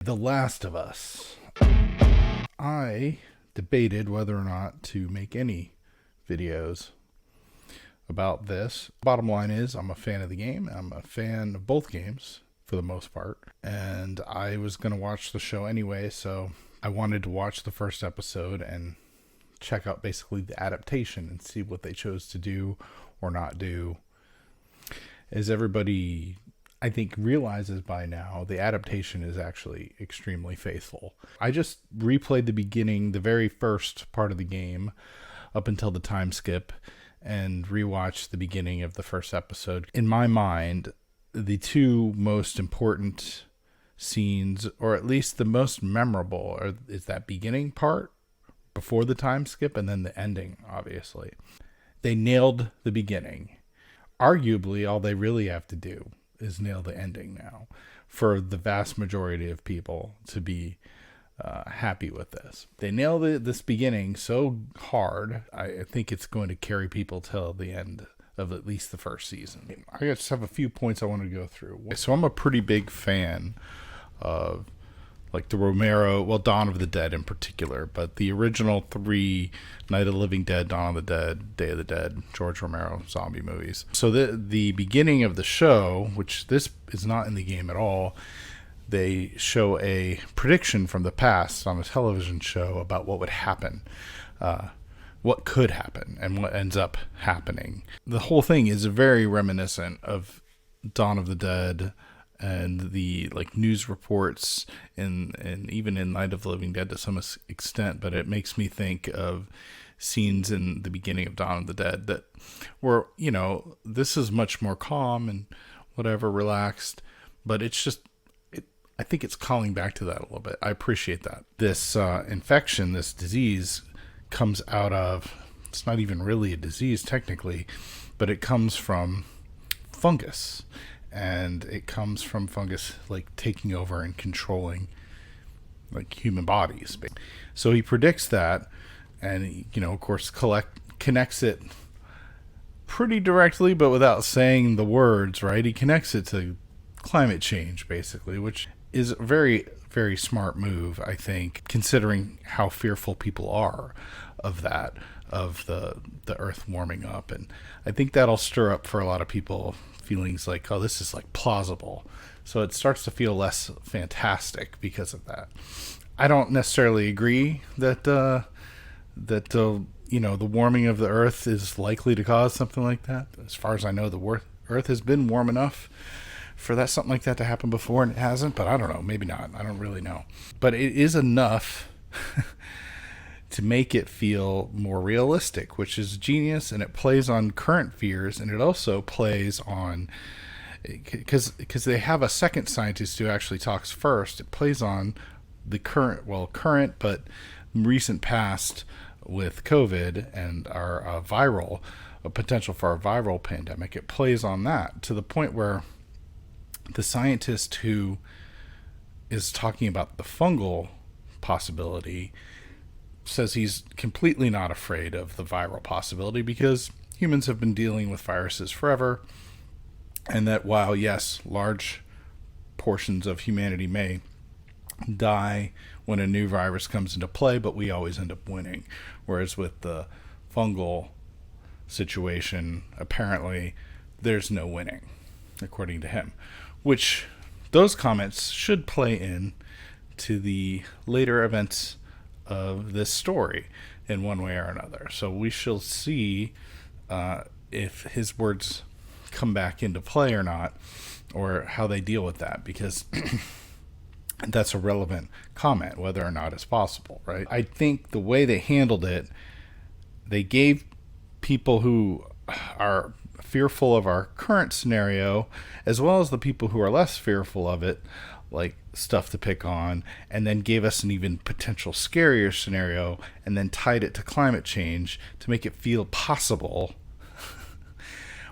The Last of Us. I debated whether or not to make any videos about this. Bottom line is, I'm a fan of the game. I'm a fan of both games for the most part. And I was going to watch the show anyway, so I wanted to watch the first episode and check out basically the adaptation and see what they chose to do or not do. As everybody, I think, realizes by now, the adaptation is actually extremely faithful. I just replayed the beginning, the very first part of the game, up until the time skip, and rewatched the beginning of the first episode. In my mind, the two most important scenes, or at least the most memorable, is that beginning part before the time skip, and then the ending, obviously. They nailed the beginning. Arguably, all they really have to do is nail the ending now for the vast majority of people to be happy with this. They nail this beginning so hard, I think it's going to carry people till the end of at least the first season. I just have a few points I want to go through. So I'm a pretty big fan of like the Romero, well, Dawn of the Dead in particular, but the original three Night of the Living Dead, Dawn of the Dead, Day of the Dead, George Romero zombie movies. So the beginning of the show, which this is not in the game at all, they show a prediction from the past on a television show about what would happen, what could happen, and what ends up happening. The whole thing is very reminiscent of Dawn of the Dead and the like news reports and even in Night of the Living Dead to some extent, but it makes me think of scenes in the beginning of Dawn of the Dead that were, you know, this is much more calm and whatever, relaxed, but it's just, I think it's calling back to that a little bit. I appreciate that. This infection, this disease comes out of, it's not even really a disease technically, but it comes from fungus. And it comes from fungus like taking over and controlling like human bodies. So he predicts that, and you know, of course, connects it pretty directly, but without saying the words, right? He connects it to climate change, basically, which is a very, very smart move, I think, considering how fearful people are of that, of the earth warming up. And I think that'll stir up for a lot of people feelings like, oh, this is like plausible. So it starts to feel less fantastic because of that. I don't necessarily agree that you know, the warming of the earth is likely to cause something like that. As far as I know, the earth has been warm enough for that something like that to happen before, and it hasn't. But I don't know, maybe not. I don't really know. But it is enough to make it feel more realistic, which is genius, and it plays on current fears, and it also plays on, because they have a second scientist who actually talks first, it plays on the current but recent past with COVID and our potential for a viral pandemic. It plays on that to the point where the scientist who is talking about the fungal possibility says he's completely not afraid of the viral possibility because humans have been dealing with viruses forever, and that while, yes, large portions of humanity may die when a new virus comes into play, but we always end up winning. Whereas with the fungal situation, apparently there's no winning, according to him, which those comments should play in to the later events of this story in one way or another. So we shall see if his words come back into play or not, or how they deal with that, because that's a relevant comment, whether or not it's possible, right? I think the way they handled it, they gave people who are fearful of our current scenario, as well as the people who are less fearful of it, like stuff to pick on, and then gave us an even potential scarier scenario, and then tied it to climate change to make it feel possible,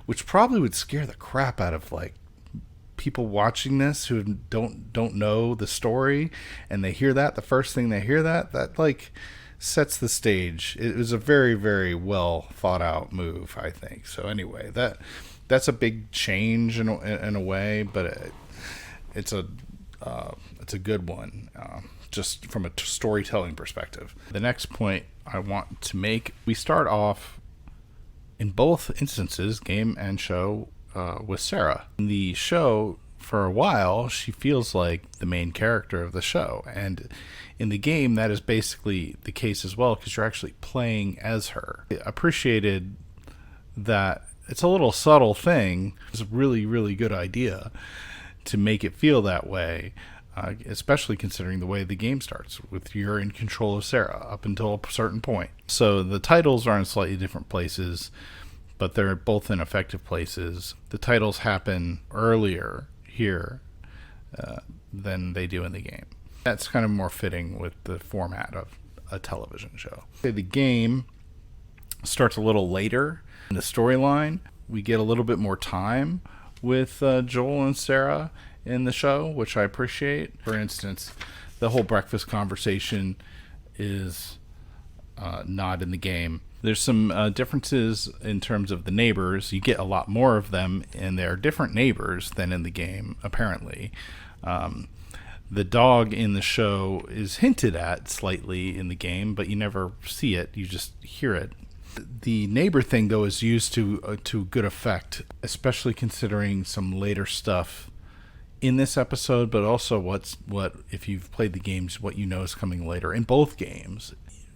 which probably would scare the crap out of like people watching this who don't know the story, and they hear that, the first thing they hear that like sets the stage. It was a very, very well thought out move, I think. So anyway, that's a big change in a way, but it's a it's a good one, just from a storytelling perspective. The next point I want to make, we start off in both instances, game and show, with Sarah. In the show, for a while, she feels like the main character of the show. And in the game, that is basically the case as well, because you're actually playing as her. I appreciated that. It's a little subtle thing. It's a really, really good idea to make it feel that way, especially considering the way the game starts, with you're in control of Sarah up until a certain point. So the titles are in slightly different places, but they're both in effective places. The titles happen earlier here than they do in the game. That's kind of more fitting with the format of a television show. The game starts a little later in the storyline. We get a little bit more time with Joel and Sarah in the show, which I appreciate. For instance, the whole breakfast conversation is not in the game. There's some differences in terms of the neighbors. You get a lot more of them, and they're different neighbors than in the game, apparently. The dog in the show is hinted at slightly in the game, but you never see it. You just hear it. The neighbor thing, though, is used to good effect, especially considering some later stuff in this episode, but also what if you've played the games, what you know is coming later in both games.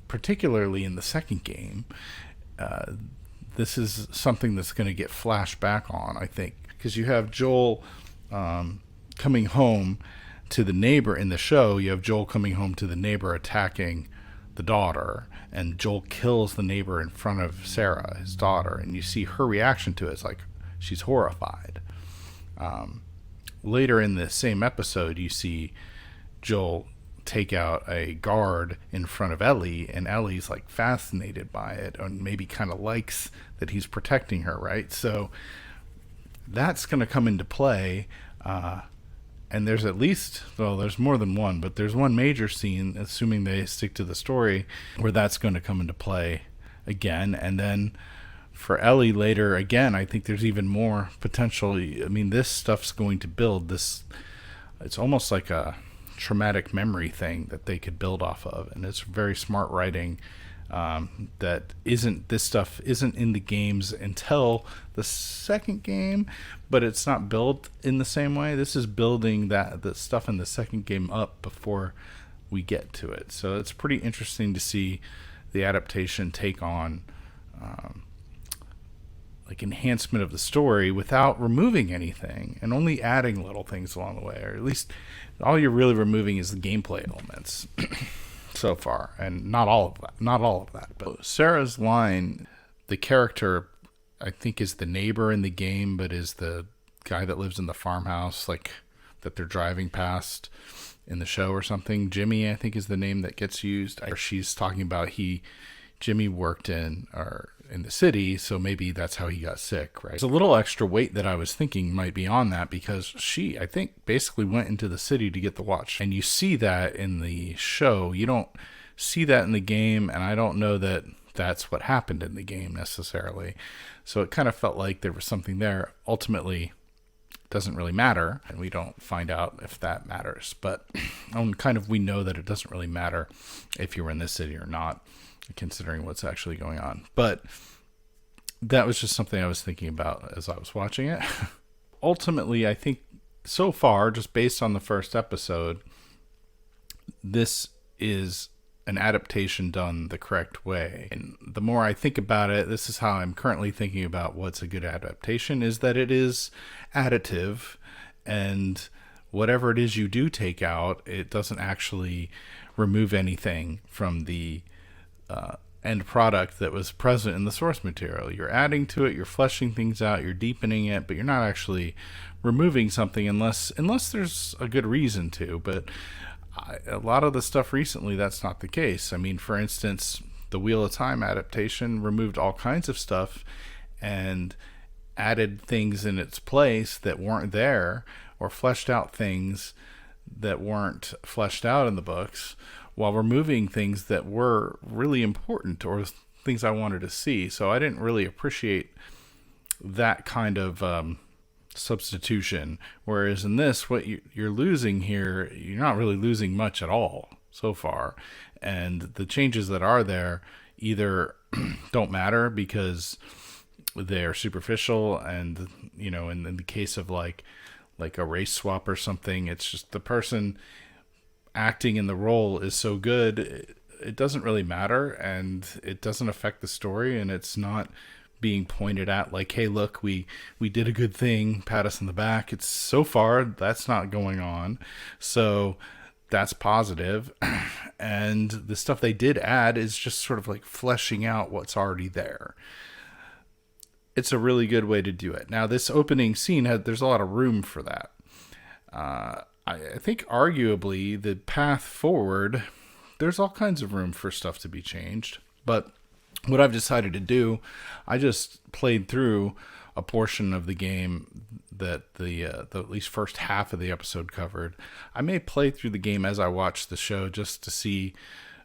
Particularly in the second game, this is something that's going to get flashed back on, I think, because you have Joel coming home to the neighbor in the show. You have Joel coming home to the neighbor attacking the daughter, and Joel kills the neighbor in front of Sarah, his daughter, and you see her reaction to it. It's like she's horrified. Later in the same episode, you see Joel take out a guard in front of Ellie, and Ellie's like fascinated by it, and maybe kind of likes that he's protecting her, right? So that's going to come into play, and there's at least, well, there's more than one, but there's one major scene, assuming they stick to the story, where that's going to come into play again. And then for Ellie later, again, I think there's even more potentially. I mean, this stuff's going to build this. It's almost like a traumatic memory thing that they could build off of, and it's very smart writing. This stuff isn't in the games until the second game, but it's not built in the same way. This is building the stuff in the second game up before we get to it. So it's pretty interesting to see the adaptation take on like enhancement of the story without removing anything, and only adding little things along the way, or at least all you're really removing is the gameplay elements so far, and not all of that. But Sarah's line, the character, I think, is the neighbor in the game, but is the guy that lives in the farmhouse, like that they're driving past in the show or something. Jimmy, I think, is the name that gets used. She's talking about Jimmy worked in the city, so maybe that's how he got sick, right? There's a little extra weight that I was thinking might be on that, because she, I think, basically went into the city to get the watch. And you see that in the show. You don't see that in the game, and I don't know that that's what happened in the game necessarily. So it kind of felt like there was something there. Ultimately, it doesn't really matter, and we don't find out if that matters. But we know that it doesn't really matter if you were in this city or not, considering what's actually going on. But that was just something I was thinking about as I was watching it. Ultimately, I think so far, just based on the first episode, this is an adaptation done the correct way. And the more I think about it, this is how I'm currently thinking about what's a good adaptation, is that it is additive, and whatever it is you do take out, it doesn't actually remove anything from the end product that was present in the source material. You're adding to it, you're fleshing things out, you're deepening it, but you're not actually removing something unless there's a good reason to. But a lot of the stuff recently, that's not the case. I mean, for instance, the Wheel of Time adaptation removed all kinds of stuff and added things in its place that weren't there, or fleshed out things that weren't fleshed out in the books, while removing things that were really important or things I wanted to see. So I didn't really appreciate that kind of substitution. Whereas in this, what you're losing here, you're not really losing much at all so far. And the changes that are there either don't matter because they're superficial, and in the case of like a race swap or something, it's just the person acting in the role is so good, it doesn't really matter, and it doesn't affect the story, and it's not being pointed at like, hey, look, we did a good thing, pat us on the back. It's so far that's not going on, so that's positive. And the stuff they did add is just sort of like fleshing out what's already there. It's a really good way to do it. Now, this opening scene there's a lot of room for that. I think arguably the path forward, there's all kinds of room for stuff to be changed, but what I've decided to do, I just played through a portion of the game that the at least first half of the episode covered. I may play through the game as I watch the show just to see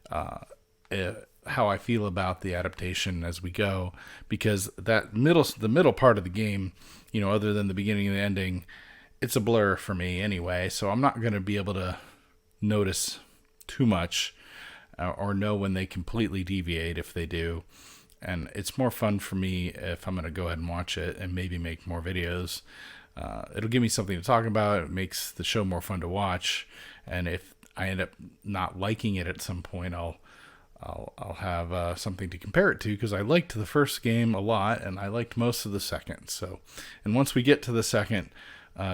how I feel about the adaptation as we go, because the middle part of the game, other than the beginning and the ending, it's a blur for me anyway. So I'm not going to be able to notice too much or know when they completely deviate if they do. And it's more fun for me if I'm going to go ahead and watch it and maybe make more videos. It'll give me something to talk about. It makes the show more fun to watch. And if I end up not liking it at some point, I'll have something to compare it to, because I liked the first game a lot and I liked most of the second. So, and once we get to the second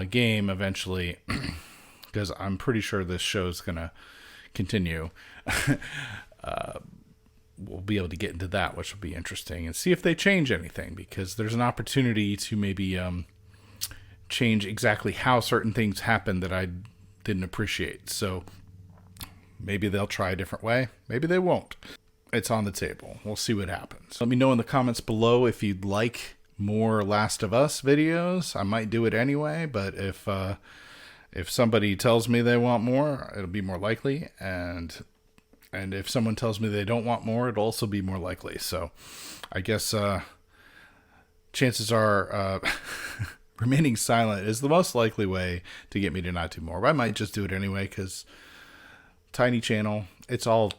game eventually, because I'm pretty sure this show is going to continue, we'll be able to get into that, which will be interesting, and see if they change anything, because there's an opportunity to maybe change exactly how certain things happen that I didn't appreciate. So maybe they'll try a different way. Maybe they won't. It's on the table. We'll see what happens. Let me know in the comments below if you'd like more Last of Us videos. I might do it anyway, but if somebody tells me they want more, it'll be more likely. And if someone tells me they don't want more, it'll also be more likely. So I guess chances are remaining silent is the most likely way to get me to not do more. But I might just do it anyway, because tiny channel, it's all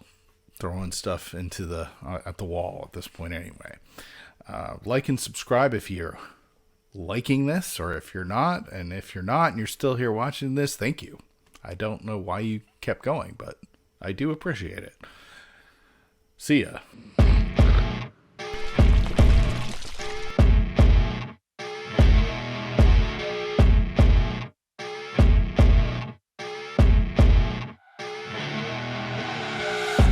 throwing stuff into at the wall at this point anyway. Like and subscribe if you're liking this, or if you're not. And if you're not and you're still here watching this, thank you. I don't know why you kept going, but I do appreciate it. See ya.